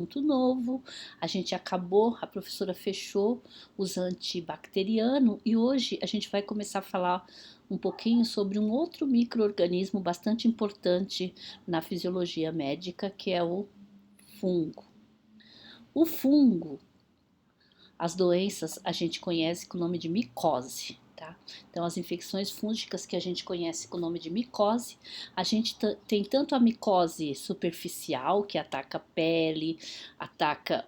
muito novo, a gente acabou, a professora fechou os antibacterianos e hoje a gente vai começar a falar um pouquinho sobre um outro micro-organismo bastante importante na fisiologia médica, que é o fungo. O fungo, as doenças a gente conhece com o nome de micose. Tá? Então, as infecções fúngicas que a gente conhece com o nome de micose, a gente tem tanto a micose superficial, que ataca a pele, ataca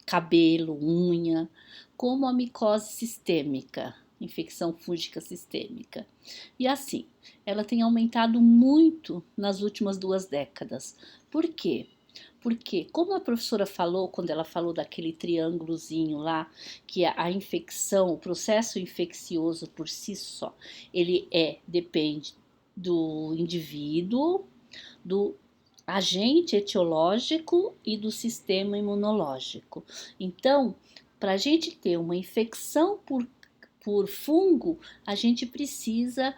cabelo, unha, como a micose sistêmica, infecção fúngica sistêmica. E assim, ela tem aumentado muito nas últimas 2 décadas. Por quê? Porque, como a professora falou, quando ela falou daquele triângulozinho lá, que a infecção, o processo infeccioso por si só, ele depende do indivíduo, do agente etiológico e do sistema imunológico. Então, para a gente ter uma infecção por fungo, a gente precisa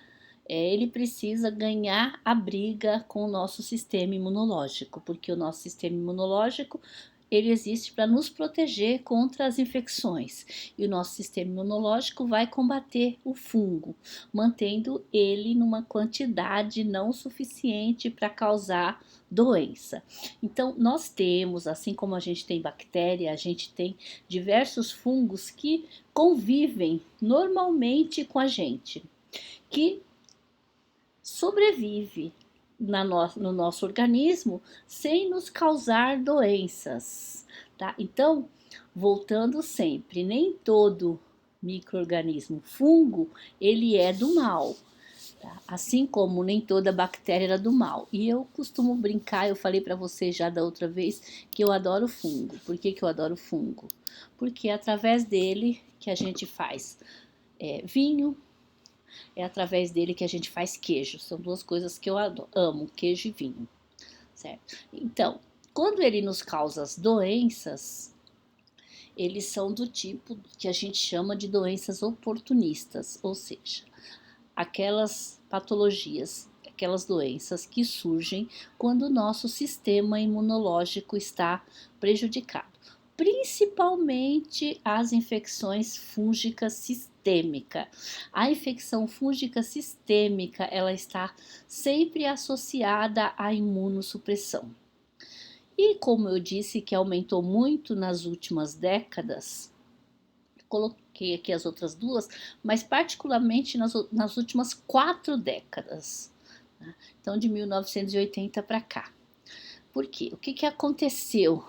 ele precisa ganhar a briga com o nosso sistema imunológico, porque o nosso sistema imunológico ele existe para nos proteger contra as infecções e o nosso sistema imunológico vai combater o fungo, mantendo ele numa quantidade não suficiente para causar doença. Então, nós temos, assim como a gente tem bactéria, a gente tem diversos fungos que convivem normalmente com a gente, que sobrevive no nosso organismo sem nos causar doenças, tá? Então, voltando sempre, nem todo micro-organismo fungo, ele é do mal, tá? Assim como nem toda bactéria era do mal. E eu costumo brincar, eu falei para você já da outra vez, que eu adoro fungo. Por que eu adoro fungo? Porque é através dele que a gente faz vinho, é através dele que a gente faz queijo. São duas coisas que eu amo, queijo e vinho, certo? Então, quando ele nos causa as doenças, eles são do tipo que a gente chama de doenças oportunistas, ou seja, aquelas patologias, aquelas doenças que surgem quando o nosso sistema imunológico está prejudicado, principalmente as infecções fúngicas sistêmicas. A infecção fúngica sistêmica, ela está sempre associada à imunossupressão. E como eu disse que aumentou muito nas últimas décadas, coloquei aqui as outras duas, mas particularmente nas últimas 4 décadas, né? Então de 1980 para cá. Por quê? O que aconteceu?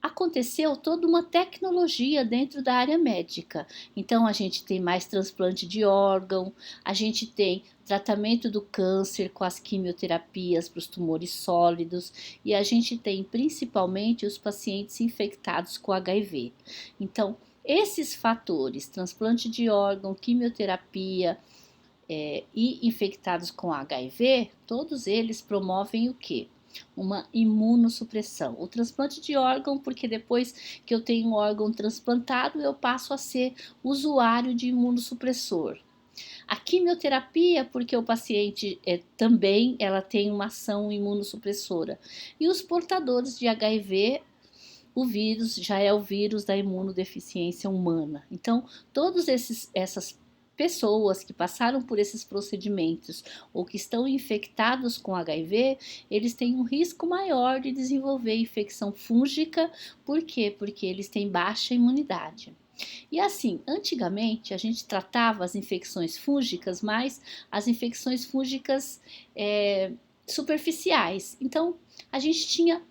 Aconteceu toda uma tecnologia dentro da área médica. Então a gente tem mais transplante de órgão, a gente tem tratamento do câncer com as quimioterapias para os tumores sólidos e a gente tem principalmente os pacientes infectados com HIV. Então, esses fatores, transplante de órgão, quimioterapia e infectados com HIV, todos eles promovem o quê? Uma imunossupressão. O transplante de órgão, porque depois que eu tenho um órgão transplantado, eu passo a ser usuário de imunossupressor. A quimioterapia, porque o paciente também ela tem uma ação imunossupressora. E os portadores de HIV, o vírus já é o vírus da imunodeficiência humana. Então, todas essas pessoas que passaram por esses procedimentos ou que estão infectados com HIV, eles têm um risco maior de desenvolver infecção fúngica. Por quê? Porque eles têm baixa imunidade. E assim, antigamente a gente tratava as infecções fúngicas, mas as infecções fúngicas superficiais. Então, a gente tinha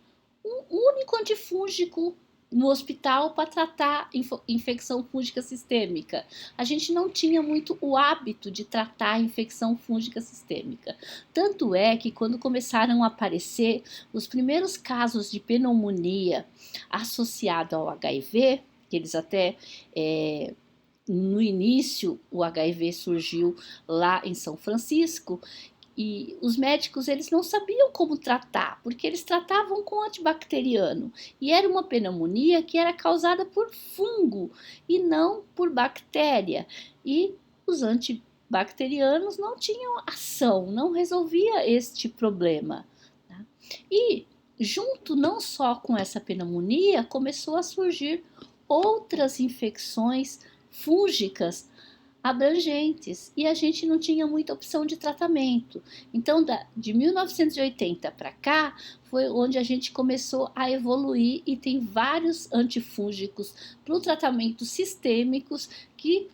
um único antifúngico no hospital para tratar infecção fúngica sistêmica. A gente não tinha muito o hábito de tratar a infecção fúngica sistêmica. Tanto é que quando começaram a aparecer os primeiros casos de pneumonia associado ao HIV, que eles até no início o HIV surgiu lá em São Francisco, e os médicos eles não sabiam como tratar, porque eles tratavam com antibacteriano. E era uma pneumonia que era causada por fungo e não por bactéria. E os antibacterianos não tinham ação, não resolvia este problema. Tá? E junto não só com essa pneumonia, começou a surgir outras infecções fúngicas abrangentes e a gente não tinha muita opção de tratamento. Então, de 1980 para cá, foi onde a gente começou a evoluir e tem vários antifúngicos para o tratamento sistêmicos que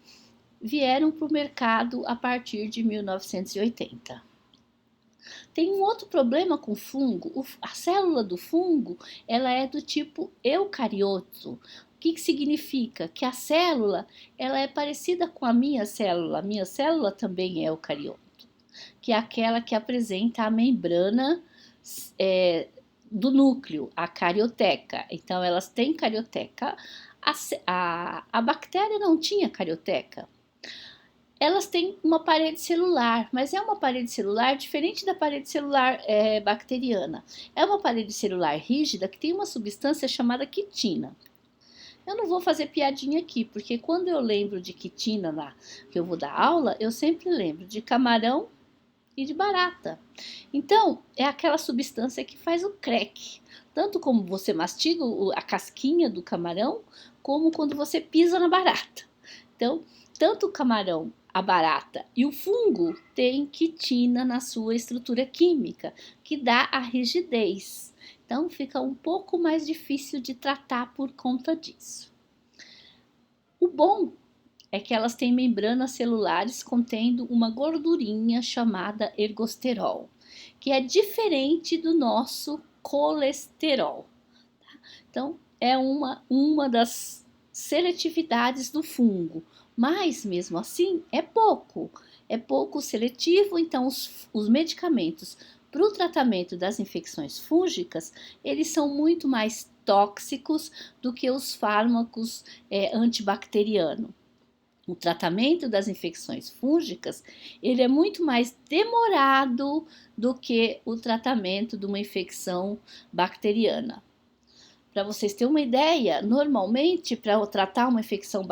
vieram para o mercado a partir de 1980. Tem um outro problema com o fungo. A célula do fungo, ela é do tipo eucarioto. O que significa? Que a célula, ela é parecida com a minha célula. A minha célula também é eucarioto, que é aquela que apresenta a membrana do núcleo, a carioteca. Então, elas têm carioteca. A bactéria não tinha carioteca. Elas têm uma parede celular, mas é uma parede celular diferente da parede celular bacteriana. É uma parede celular rígida que tem uma substância chamada quitina. Eu não vou fazer piadinha aqui, porque quando eu lembro de quitina que eu vou dar aula, eu sempre lembro de camarão e de barata. Então, é aquela substância que faz o crack. Tanto como você mastiga a casquinha do camarão, como quando você pisa na barata. Então, tanto o camarão, a barata e o fungo têm quitina na sua estrutura química, que dá a rigidez. Então, fica um pouco mais difícil de tratar por conta disso. O bom é que elas têm membranas celulares contendo uma gordurinha chamada ergosterol, que é diferente do nosso colesterol. Então, é uma das seletividades do fungo, mas mesmo assim é pouco seletivo. Então os medicamentos para o tratamento das infecções fúngicas, eles são muito mais tóxicos do que os fármacos antibacterianos. O tratamento das infecções fúngicas, ele é muito mais demorado do que o tratamento de uma infecção bacteriana. Para vocês terem uma ideia, normalmente para tratar uma infecção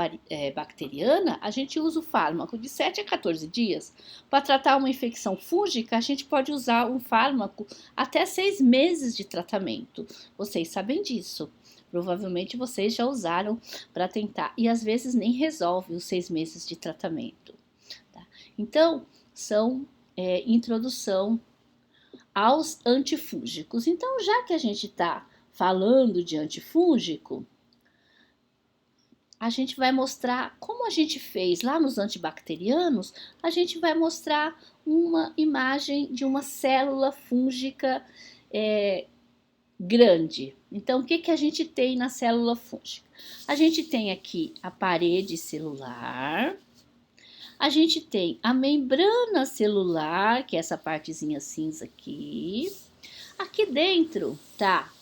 bacteriana, a gente usa o fármaco de 7 a 14 dias. Para tratar uma infecção fúngica, a gente pode usar um fármaco até 6 meses de tratamento. Vocês sabem disso. Provavelmente vocês já usaram para tentar. E às vezes nem resolve os 6 meses de tratamento. Tá? Então, são introdução aos antifúngicos. Então, já que a gente está falando de antifúngico, a gente vai mostrar como a gente fez lá nos antibacterianos. A gente vai mostrar uma imagem de uma célula fúngica grande. Então, o que a gente tem na célula fúngica? A gente tem aqui a parede celular, a gente tem a membrana celular, que é essa partezinha cinza aqui. Aqui dentro tá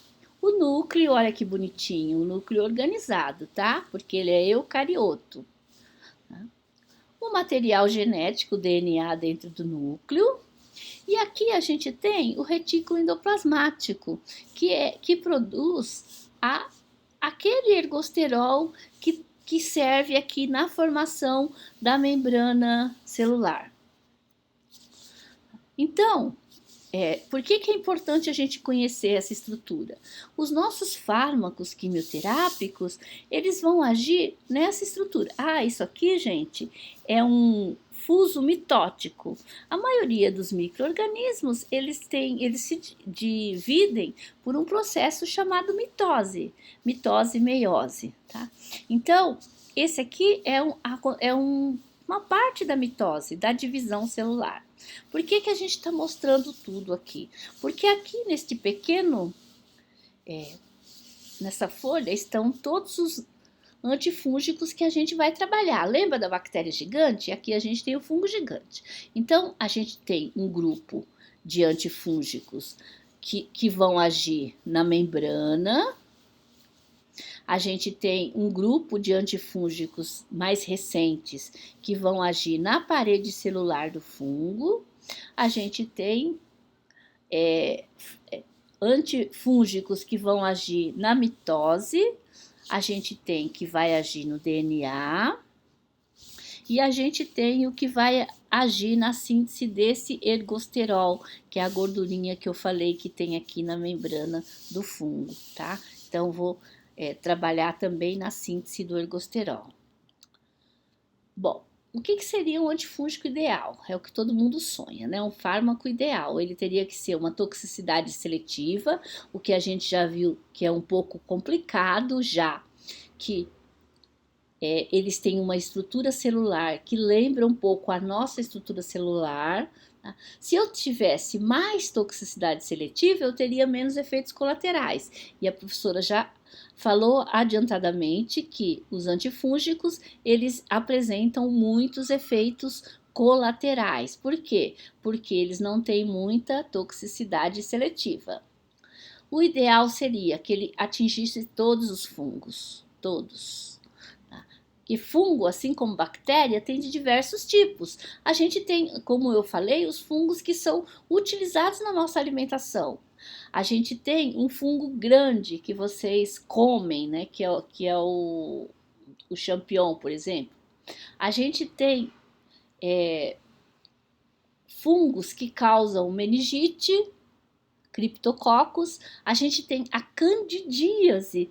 o núcleo, olha que bonitinho, o núcleo organizado, tá? Porque ele é eucarioto. Tá? O material genético, o DNA dentro do núcleo. E aqui a gente tem o retículo endoplasmático, que produz aquele ergosterol que serve aqui na formação da membrana celular. Então, por que é importante a gente conhecer essa estrutura? Os nossos fármacos quimioterápicos, eles vão agir nessa estrutura. Isso aqui, gente, é um fuso mitótico. A maioria dos micro-organismos, eles se dividem por um processo chamado mitose, mitose-meiose, tá? Então, esse aqui é uma parte da mitose, da divisão celular. Por que a gente está mostrando tudo aqui? Porque aqui neste pequeno, nessa folha, estão todos os antifúngicos que a gente vai trabalhar. Lembra da bactéria gigante? Aqui a gente tem o fungo gigante. Então, a gente tem um grupo de antifúngicos que vão agir na membrana. A gente tem um grupo de antifúngicos mais recentes que vão agir na parede celular do fungo. A gente tem antifúngicos que vão agir na mitose. A gente tem que vai agir no DNA. E a gente tem o que vai agir na síntese desse ergosterol, que é a gordurinha que eu falei que tem aqui na membrana do fungo, tá? Então, vou trabalhar também na síntese do ergosterol. Bom, o que seria um antifúngico ideal? É o que todo mundo sonha, né? Um fármaco ideal. Ele teria que ser uma toxicidade seletiva, o que a gente já viu que é um pouco complicado, já que eles têm uma estrutura celular que lembra um pouco a nossa estrutura celular. Tá? Se eu tivesse mais toxicidade seletiva, eu teria menos efeitos colaterais. E a professora já falou adiantadamente que os antifúngicos, eles apresentam muitos efeitos colaterais. Por quê? Porque eles não têm muita toxicidade seletiva. O ideal seria que ele atingisse todos os fungos, todos. Que fungo, assim como bactéria, tem de diversos tipos. A gente tem, como eu falei, os fungos que são utilizados na nossa alimentação. A gente tem um fungo grande que vocês comem, né? Que é o champignon, por exemplo. A gente tem fungos que causam meningite, criptococcus. A gente tem a candidíase,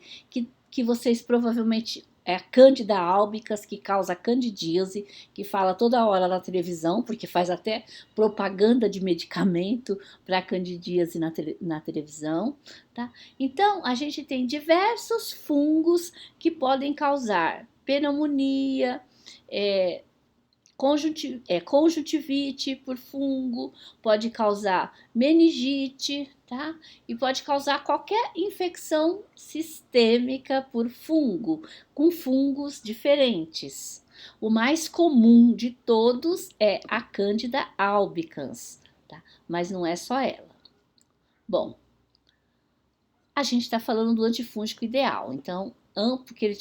que vocês provavelmente é a Candida albicans, que causa candidíase, que fala toda hora na televisão, porque faz até propaganda de medicamento para candidíase na televisão, tá? Então, a gente tem diversos fungos que podem causar pneumonia, conjuntivite por fungo, pode causar meningite, tá? E pode causar qualquer infecção sistêmica por fungo, com fungos diferentes. O mais comum de todos é a Candida albicans, tá? Mas não é só ela. Bom, a gente está falando do antifúngico ideal, então amplo que ele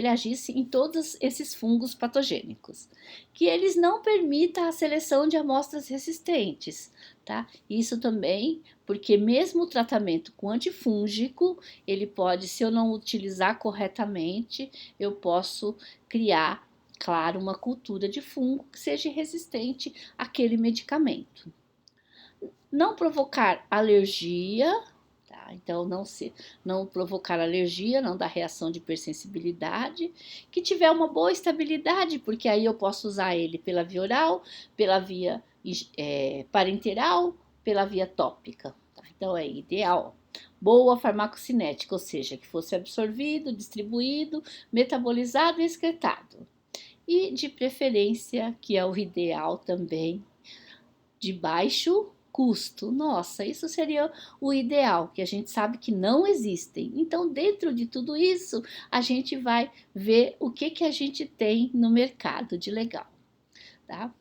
agisse em todos esses fungos patogênicos, que eles não permitam a seleção de amostras resistentes, tá? Isso também porque mesmo o tratamento com antifúngico, ele pode, se eu não utilizar corretamente, eu posso criar, claro, uma cultura de fungo que seja resistente àquele medicamento. Não provocar alergia. Então, não provocar alergia, não dar reação de hipersensibilidade, que tiver uma boa estabilidade, porque aí eu posso usar ele pela via oral, pela via parenteral, pela via tópica. Tá? Então, é ideal. Boa farmacocinética, ou seja, que fosse absorvido, distribuído, metabolizado e excretado. E, de preferência, que é o ideal também, de baixo custo. Nossa, isso seria o ideal, que a gente sabe que não existem. Então, dentro de tudo isso, a gente vai ver o que a gente tem no mercado de legal, tá?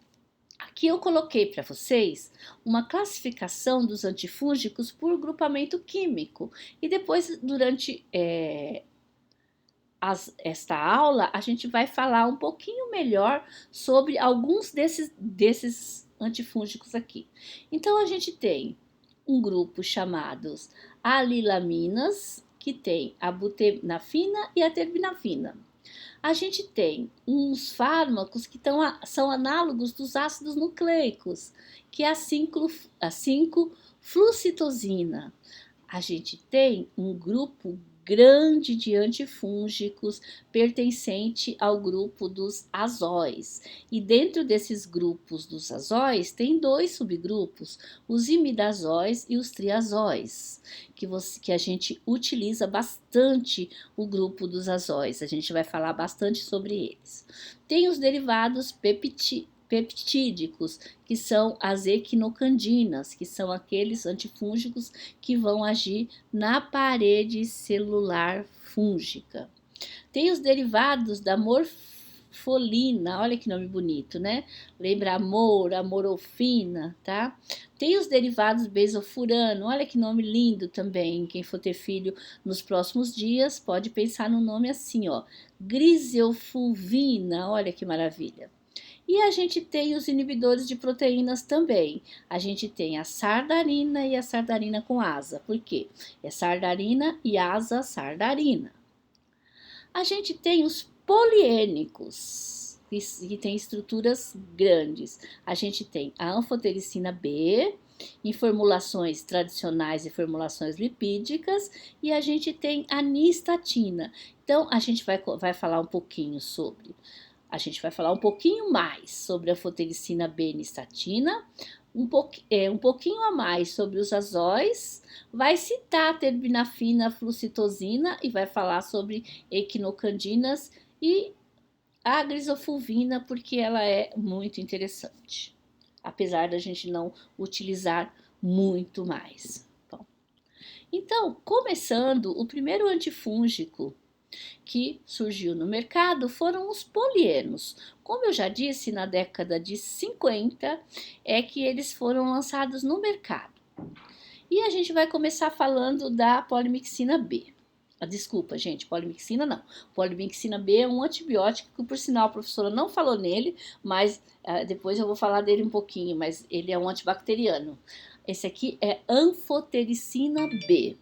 Aqui eu coloquei para vocês uma classificação dos antifúngicos por grupamento químico. E depois, durante esta aula, a gente vai falar um pouquinho melhor sobre alguns desses antifúngicos aqui. Então, a gente tem um grupo chamados alilaminas, que tem a butenafina e a terbinafina. A gente tem uns fármacos que são análogos dos ácidos nucleicos, que é a 5-flucitosina. A gente tem um grupo grande de antifúngicos pertencente ao grupo dos azóis. E dentro desses grupos dos azóis tem dois subgrupos, os imidazóis e os triazóis, que a gente utiliza bastante o grupo dos azóis. A gente vai falar bastante sobre eles. Tem os derivados peptídicos, que são as equinocandinas, que são aqueles antifúngicos que vão agir na parede celular fúngica. Tem os derivados da morfolina, olha que nome bonito, né? Lembra amor, amorofina, tá? Tem os derivados besofurano, olha que nome lindo também. Quem for ter filho nos próximos dias pode pensar no nome assim, ó, griseofulvina, olha que maravilha. E a gente tem os inibidores de proteínas também. A gente tem a sardarina e a sardarina com asa. Por quê? É sardarina e asa sardarina. A gente tem os poliênicos. que tem estruturas grandes. A gente tem a anfotericina B, em formulações tradicionais e formulações lipídicas, e a gente tem a nistatina. Então, a gente vai falar um pouquinho sobre, a gente vai falar um pouquinho mais sobre a anfotericina B e nistatina, um pouquinho a mais sobre os azóis, vai citar a terbinafina, flucitosina e vai falar sobre equinocandinas e a grisofulvina, porque ela é muito interessante, apesar da gente não utilizar muito mais. Bom, então, começando, o primeiro antifúngico que surgiu no mercado foram os polienos. Como eu já disse, na década de 50 é que eles foram lançados no mercado. E a gente vai começar falando da polimixina B. Desculpa, gente, polimixina não. Polimixina B é um antibiótico que, por sinal, a professora não falou nele, mas depois eu vou falar dele um pouquinho, mas ele é um antibacteriano. Esse aqui é anfotericina B.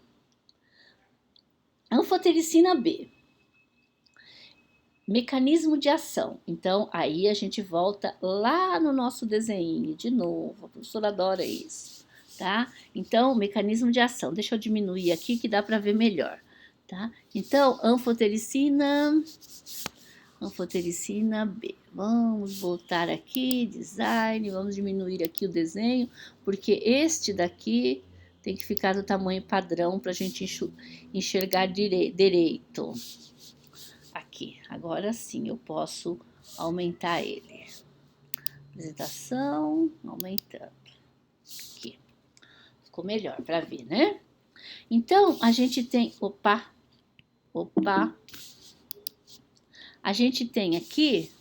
Anfotericina B. Mecanismo de ação. Então, aí a gente volta lá no nosso desenho de novo. A professora adora isso, tá? Então, mecanismo de ação. Deixa eu diminuir aqui que dá para ver melhor, tá? Então, anfotericina B. Vamos voltar aqui, design, vamos diminuir aqui o desenho, porque este daqui tem que ficar do tamanho padrão para a gente enxergar direito. Aqui, agora sim eu posso aumentar ele. Apresentação, aumentando. Aqui, ficou melhor para ver, né? Então, a gente tem, opa, a gente tem aqui,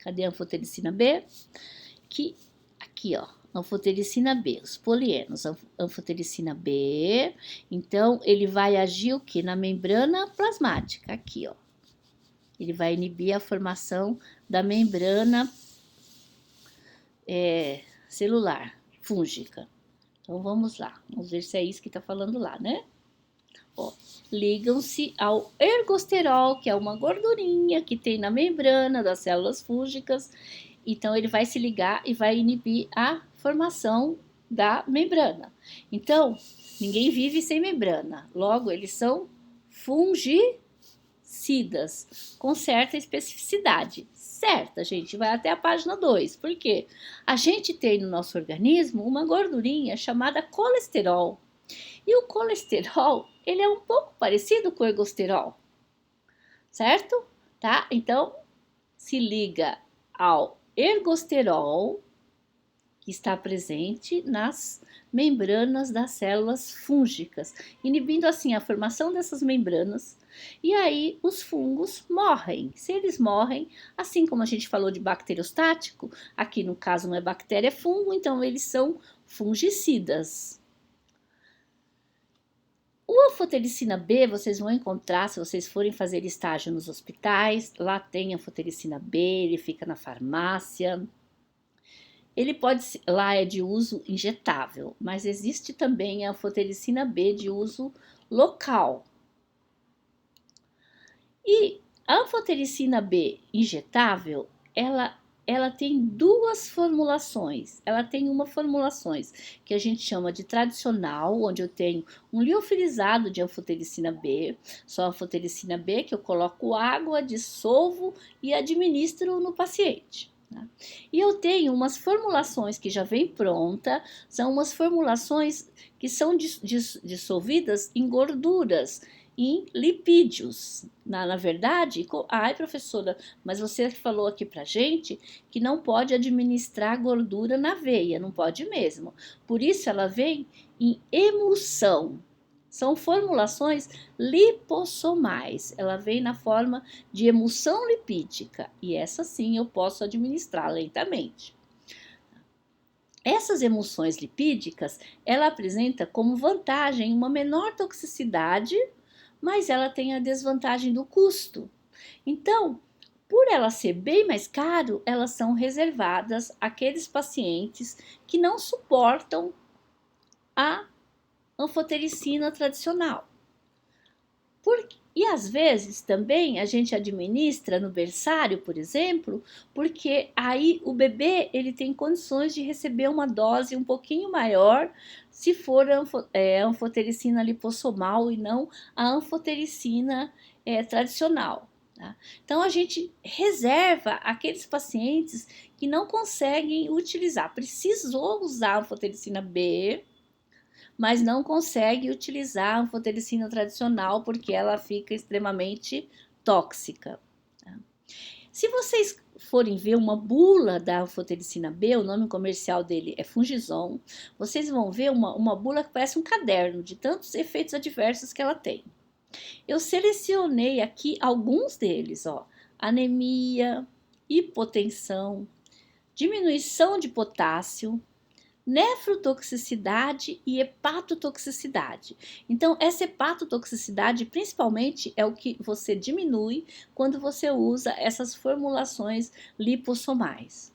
cadê a anfotericina B? Que, aqui, ó, anfotericina B, os polienos, anfotericina B, então ele vai agir o que? Na membrana plasmática, aqui, ó. Ele vai inibir a formação da membrana celular, fúngica. Então, vamos lá. Vamos ver se é isso que está falando lá, né? Ó, ligam-se ao ergosterol, que é uma gordurinha que tem na membrana das células fúngicas. Então, ele vai se ligar e vai inibir a formação da membrana. Então, ninguém vive sem membrana. Logo, eles são fungicidas, com certa especificidade. Certa, gente, vai até a página 2. Por quê? A gente tem no nosso organismo uma gordurinha chamada colesterol. E o colesterol, ele é um pouco parecido com o ergosterol, certo? Tá? Então, se liga ao ergosterol, que está presente nas membranas das células fúngicas, inibindo assim a formação dessas membranas, e aí os fungos morrem. Se eles morrem, assim como a gente falou de bacteriostático, aqui no caso não é bactéria, é fungo, então eles são fungicidas. O anfotericina B vocês vão encontrar se vocês forem fazer estágio nos hospitais, lá tem anfotericina B, ele fica na farmácia. Ele pode, lá é de uso injetável, mas existe também a anfotericina B de uso local. E a anfotericina B injetável, ela tem duas formulações. Ela tem uma formulação que a gente chama de tradicional, onde eu tenho um liofilizado de anfotericina B, só anfotericina B que eu coloco água, dissolvo e administro no paciente. E eu tenho umas formulações que já vem pronta, são umas formulações que são dissolvidas em gorduras, em lipídios. Na verdade, ai professora, mas você falou aqui pra gente que não pode administrar gordura na veia, não pode mesmo. Por isso ela vem em emulsão. São formulações lipossomais. Ela vem na forma de emulsão lipídica. E essa sim eu posso administrar lentamente. Essas emulsões lipídicas, ela apresenta como vantagem uma menor toxicidade, mas ela tem a desvantagem do custo. Então, por ela ser bem mais caro, elas são reservadas àqueles pacientes que não suportam a anfotericina tradicional. E às vezes também a gente administra no berçário, por exemplo, porque aí o bebê ele tem condições de receber uma dose um pouquinho maior se for anfotericina lipossomal e não a anfotericina tradicional. Tá? Então a gente reserva aqueles pacientes que não conseguem utilizar, precisou usar a anfotericina B, mas não consegue utilizar a anfotericina tradicional porque ela fica extremamente tóxica. Tá? Se vocês forem ver uma bula da anfotericina B, o nome comercial dele é Fungizon, vocês vão ver uma bula que parece um caderno de tantos efeitos adversos que ela tem. Eu selecionei aqui alguns deles, ó, anemia, hipotensão, diminuição de potássio, nefrotoxicidade e hepatotoxicidade. Então, essa hepatotoxicidade, principalmente, é o que você diminui quando você usa essas formulações lipossomais.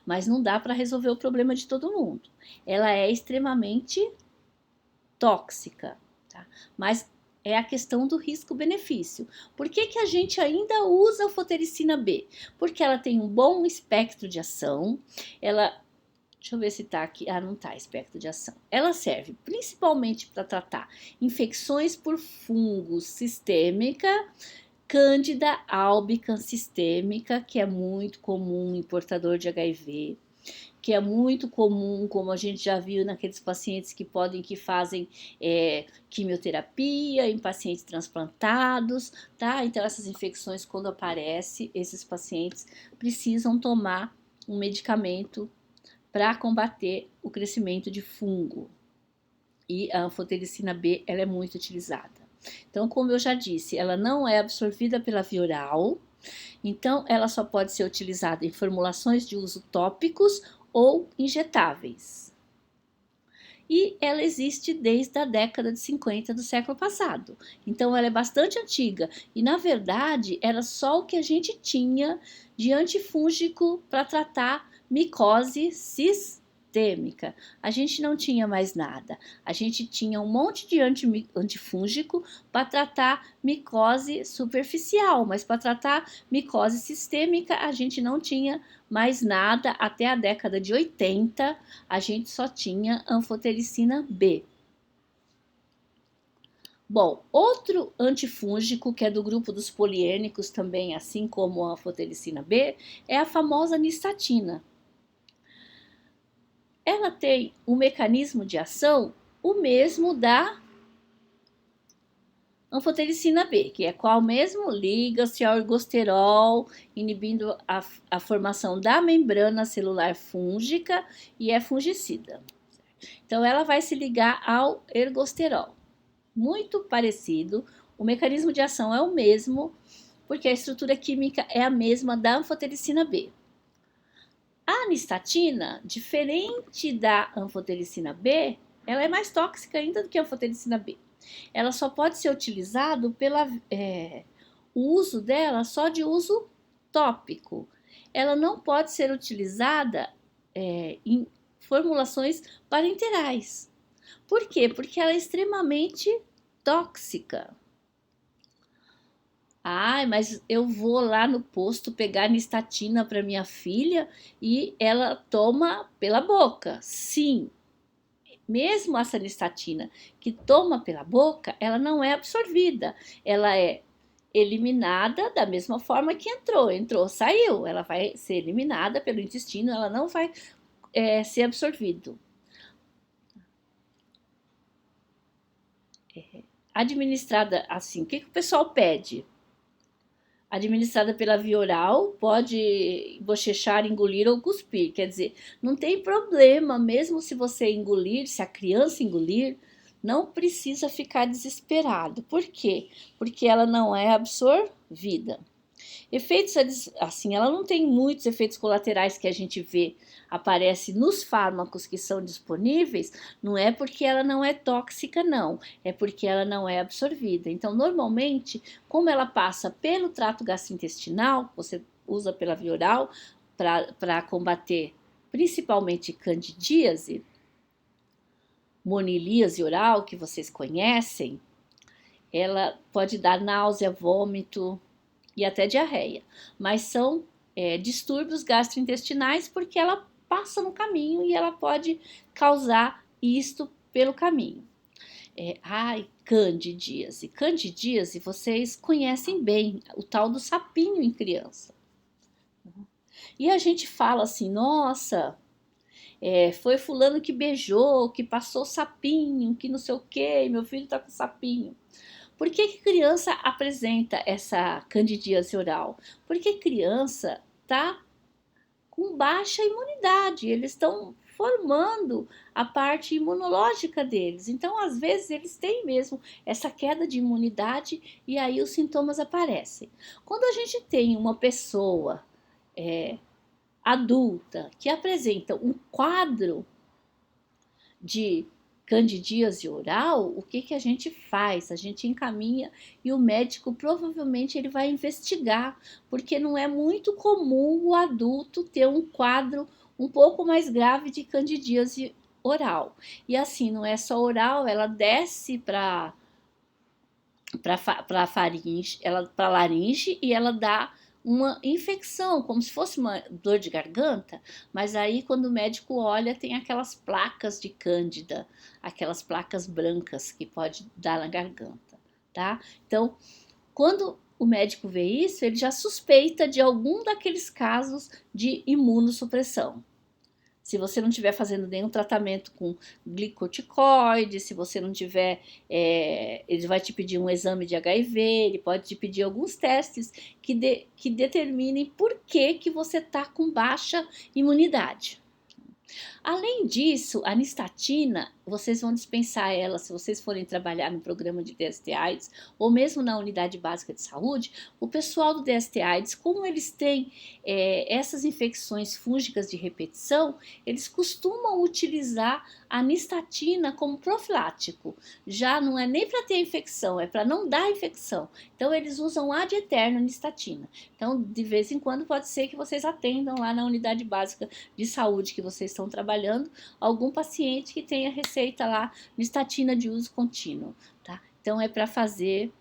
Mas não dá para resolver o problema de todo mundo. Ela é extremamente tóxica, tá? Mas é a questão do risco-benefício. Por que que a gente ainda usa a anfotericina B? Porque ela tem um bom espectro de ação, deixa eu ver se tá aqui. Ah, não tá, espectro de ação. Ela serve principalmente para tratar infecções por fungos sistêmica, Cândida albicans sistêmica, que é muito comum em portador de HIV, que é muito comum, como a gente já viu naqueles pacientes que fazem quimioterapia, em pacientes transplantados, tá? Então, essas infecções, quando aparecem, esses pacientes precisam tomar um medicamento para combater o crescimento de fungo. E a anfotericina B ela é muito utilizada. Então, como eu já disse, ela não é absorvida pela via oral, então ela só pode ser utilizada em formulações de uso tópicos ou injetáveis. E ela existe desde a década de 50 do século passado. Então ela é bastante antiga e, na verdade, era só o que a gente tinha de antifúngico para tratar micose sistêmica. A gente não tinha mais nada. A gente tinha um monte de antifúngico para tratar micose superficial, mas para tratar micose sistêmica a gente não tinha mais nada. Até a década de 80 a gente só tinha anfotericina B. Bom, outro antifúngico que é do grupo dos poliênicos também, assim como a anfotericina B, é a famosa nistatina. Ela tem um mecanismo de ação o mesmo da anfotericina B, que é qual mesmo? Liga-se ao ergosterol, inibindo a formação da membrana celular fúngica e é fungicida. Então, ela vai se ligar ao ergosterol. Muito parecido, o mecanismo de ação é o mesmo, porque a estrutura química é a mesma da anfotericina B. A nistatina, diferente da anfotericina B, ela é mais tóxica ainda do que a anfotericina B. Ela só pode ser utilizada o uso dela só de uso tópico. Ela não pode ser utilizada em formulações parenterais. Por quê? Porque ela é extremamente tóxica. Ah, mas eu vou lá no posto pegar nistatina para minha filha e ela toma pela boca. Sim, mesmo a nistatina que toma pela boca, ela não é absorvida. Ela é eliminada da mesma forma que entrou, saiu. Ela vai ser eliminada pelo intestino, ela não vai ser absorvido. Administrada assim, o que o pessoal pede? Administrada pela via oral, pode bochechar, engolir ou cuspir. Quer dizer, não tem problema, mesmo se você engolir, se a criança engolir, não precisa ficar desesperado. Por quê? Porque ela não é absorvida. Efeitos assim, ela não tem muitos efeitos colaterais que a gente vê, aparece nos fármacos que são disponíveis, não é porque ela não é tóxica, não, é porque ela não é absorvida. Então, normalmente, como ela passa pelo trato gastrointestinal, você usa pela via oral para combater principalmente candidíase, monilíase oral, que vocês conhecem, ela pode dar náusea, vômito e até diarreia, mas são distúrbios gastrointestinais porque ela passa no caminho e ela pode causar isto pelo caminho. Candidíase. Candidíase vocês conhecem bem, o tal do sapinho em criança. E a gente fala assim, nossa, foi fulano que beijou, que passou sapinho, que não sei o que, meu filho tá com sapinho. Por que criança apresenta essa candidíase oral? Porque criança tá com baixa imunidade, eles estão formando a parte imunológica deles. Então, às vezes, eles têm mesmo essa queda de imunidade e aí os sintomas aparecem. Quando a gente tem uma pessoa adulta que apresenta um quadro de candidíase oral, o que a gente faz? A gente encaminha e o médico provavelmente ele vai investigar, porque não é muito comum o adulto ter um quadro um pouco mais grave de candidíase oral. E assim, não é só oral, ela desce para faringe, para laringe e ela dá uma infecção, como se fosse uma dor de garganta, mas aí quando o médico olha tem aquelas placas de cândida, aquelas placas brancas que pode dar na garganta, tá? Então, quando o médico vê isso, ele já suspeita de algum daqueles casos de imunossupressão. Se você não estiver fazendo nenhum tratamento com glicocorticoide, se você não tiver, ele vai te pedir um exame de HIV, ele pode te pedir alguns testes que determinem por que você está com baixa imunidade. Além disso, a nistatina, vocês vão dispensar ela se vocês forem trabalhar no programa de DST-AIDS ou mesmo na unidade básica de saúde. O pessoal do DST-AIDS, como eles têm essas infecções fúngicas de repetição, eles costumam utilizar a nistatina como profilático. Já não é nem para ter infecção, é para não dar infecção. Então, eles usam ad eterno nistatina. Então, de vez em quando, pode ser que vocês atendam lá na unidade básica de saúde que vocês estão trabalhando, algum paciente que tenha receita lá nistatina de uso contínuo, tá? Então, é para fazer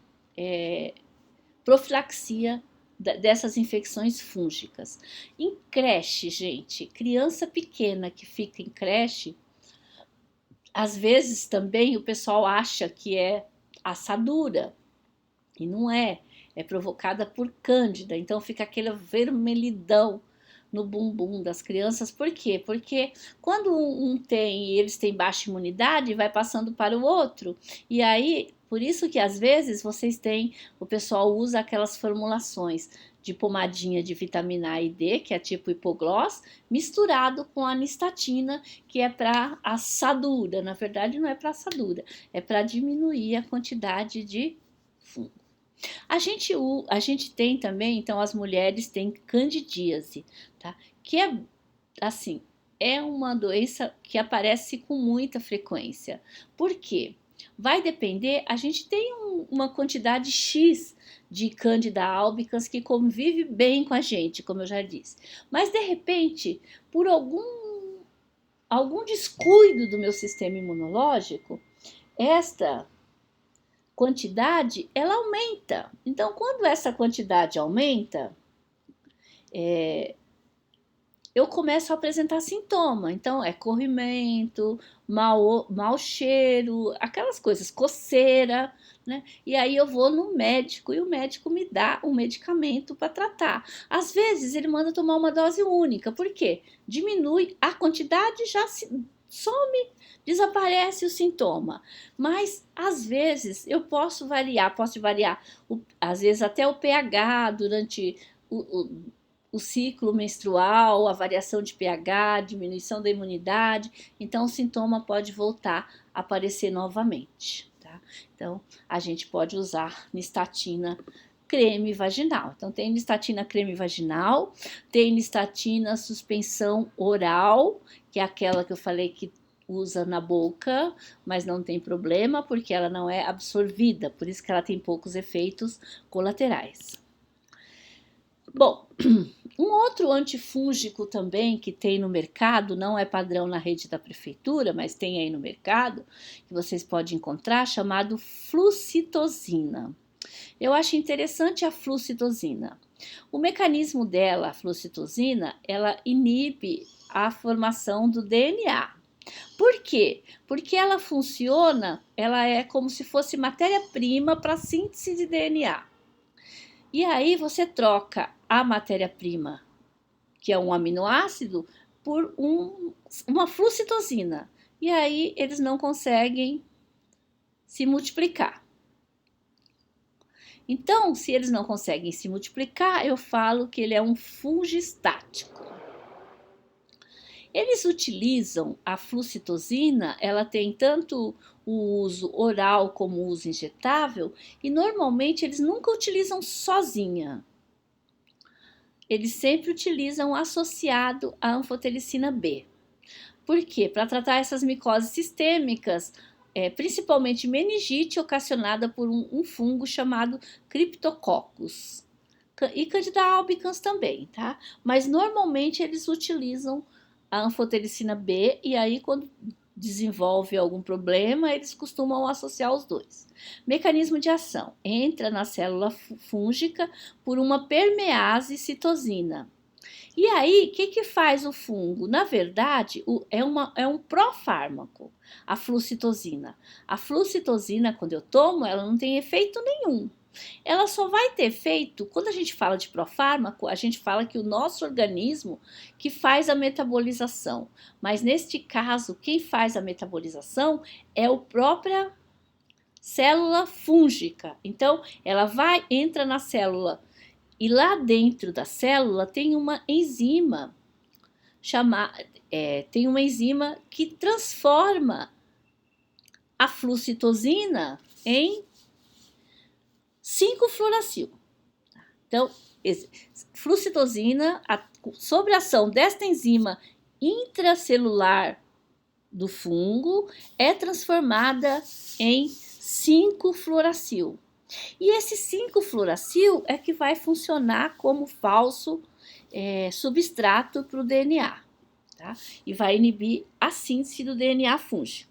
profilaxia dessas infecções fúngicas. Em creche, gente, criança pequena que fica em creche, às vezes também o pessoal acha que é assadura, e não é. É provocada por cândida, então fica aquele vermelhidão no bumbum das crianças. Por quê? Porque quando um tem e eles têm baixa imunidade, vai passando para o outro. E aí, por isso que às vezes vocês têm, o pessoal usa aquelas formulações de pomadinha de vitamina A e D, que é tipo hipoglós, misturado com a nistatina, que é para assadura. Na verdade, não é para assadura, é para diminuir a quantidade de fungo. A gente tem também, então, as mulheres têm candidíase, tá? Que é, assim, é uma doença que aparece com muita frequência. Por quê? Vai depender, a gente tem uma quantidade X de Candida albicans que convive bem com a gente, como eu já disse. Mas, de repente, por algum descuido do meu sistema imunológico, esta quantidade, ela aumenta. Então, quando essa quantidade aumenta, eu começo a apresentar sintoma. Então, é corrimento, mau cheiro, aquelas coisas, coceira, né? E aí eu vou no médico e o médico me dá um medicamento para tratar. Às vezes ele manda tomar uma dose única, por quê? Diminui a quantidade, já some, desaparece o sintoma. Mas às vezes eu posso variar, às vezes até o pH durante o ciclo menstrual, a variação de pH, diminuição da imunidade, então o sintoma pode voltar a aparecer novamente, tá? Então, a gente pode usar nistatina creme vaginal. Então, tem nistatina creme vaginal, tem nistatina suspensão oral, que é aquela que eu falei que usa na boca, mas não tem problema, porque ela não é absorvida, por isso que ela tem poucos efeitos colaterais. Bom, Um outro antifúngico também que tem no mercado, não é padrão na rede da prefeitura, mas tem aí no mercado, que vocês podem encontrar, chamado flucitosina. Eu acho interessante a flucitosina. O mecanismo dela, a flucitosina, ela inibe a formação do DNA. Por quê? Porque ela funciona, ela é como se fosse matéria-prima para síntese de DNA. E aí você troca a matéria-prima, que é um aminoácido, por uma flucitosina. E aí eles não conseguem se multiplicar. Então, se eles não conseguem se multiplicar, eu falo que ele é um fungistático. Eles utilizam a flucitosina, ela tem tanto o uso oral como o uso injetável, e normalmente eles nunca utilizam sozinha. Eles sempre utilizam associado à anfotericina B. Por quê? Para tratar essas micoses sistêmicas, principalmente meningite ocasionada por um fungo chamado Cryptococcus. E Candida albicans também, tá? Mas normalmente eles utilizam a anfotericina B e aí quando desenvolve algum problema, eles costumam associar os dois. Mecanismo de ação: entra na célula fúngica por uma permease citosina. E aí, o que faz o fungo? Na verdade, é um profármaco, a flucitosina. A flucitosina, quando eu tomo, ela não tem efeito nenhum. Ela só vai ter efeito, quando a gente fala de profármaco, a gente fala que o nosso organismo que faz a metabolização. Mas neste caso, quem faz a metabolização é a própria célula fúngica. Então, ela entra na célula e lá dentro da célula tem uma enzima tem uma enzima que transforma a flucitosina em 5-fluoracil. Então, flucitosina, sob a ação desta enzima intracelular do fungo, é transformada em 5-fluoracil. E esse 5-fluoracil é que vai funcionar como falso substrato para o DNA, tá? E vai inibir a síntese do DNA fúngico.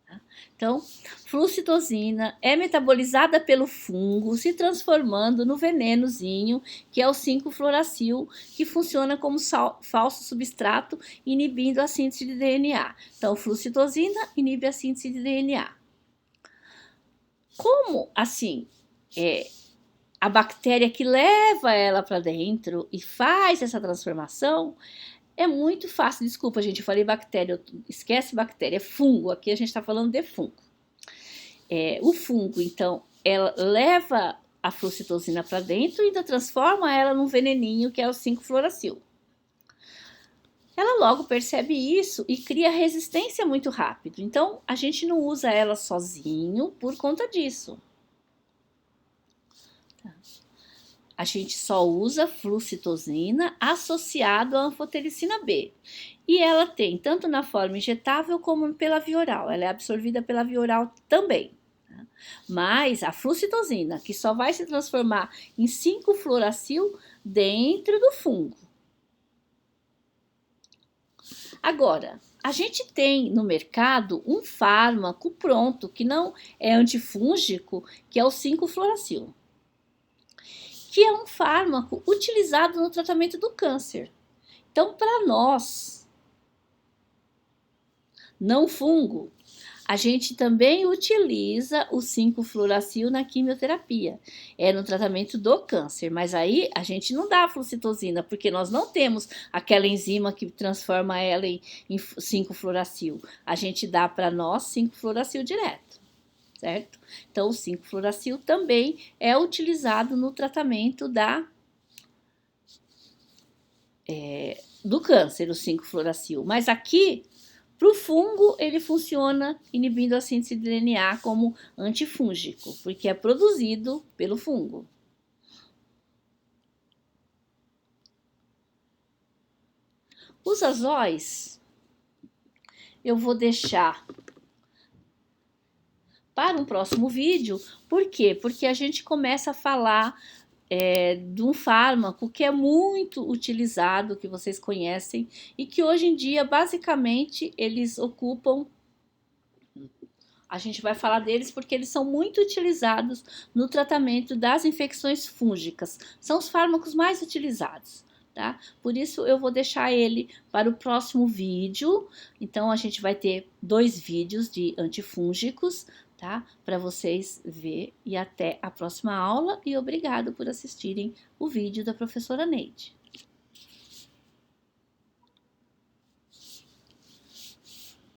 Tá? Então, flucitosina é metabolizada pelo fungo, se transformando no venenozinho, que é o 5-fluoracil, que funciona como falso substrato, inibindo a síntese de DNA. Então, flucitosina inibe a síntese de DNA. Como, assim, a bactéria que leva ela para dentro e faz essa transformação, é muito fácil. Desculpa, gente, eu falei bactéria, esquece bactéria, é fungo, aqui a gente está falando de fungo. O fungo, então, ela leva a flucitosina para dentro e ainda transforma ela num veneninho que é o 5-fluoracil. Ela logo percebe isso e cria resistência muito rápido. Então, a gente não usa ela sozinho por conta disso. A gente só usa flucitosina associado à anfotericina B. E ela tem tanto na forma injetável como pela via oral. Ela é absorvida pela via oral também. Tá? Mas a flucitosina, que só vai se transformar em 5-fluoracil dentro do fungo. Agora, a gente tem no mercado um fármaco pronto, que não é antifúngico, que é o 5-fluoracil, que é um fármaco utilizado no tratamento do câncer. Então, para nós, não fungo, a gente também utiliza o 5-fluoracil na quimioterapia, no tratamento do câncer, mas aí a gente não dá a flucitosina, porque nós não temos aquela enzima que transforma ela em 5-fluoracil. A gente dá para nós 5-fluoracil direto, certo? Então, o 5-fluoracil também é utilizado no tratamento do câncer, o 5-fluoracil, mas aqui para o fungo, ele funciona inibindo a síntese de DNA como antifúngico, porque é produzido pelo fungo. Os azóis, eu vou deixar para um próximo vídeo. Por quê? Porque a gente começa a falar de um fármaco que é muito utilizado, que vocês conhecem, e que hoje em dia, basicamente, eles ocupam. A gente vai falar deles porque eles são muito utilizados no tratamento das infecções fúngicas. São os fármacos mais utilizados, tá? Por isso eu vou deixar ele para o próximo vídeo. Então a gente vai ter 2 vídeos de antifúngicos, tá? Para vocês ver, e até a próxima aula, e obrigado por assistirem o vídeo da professora Neide.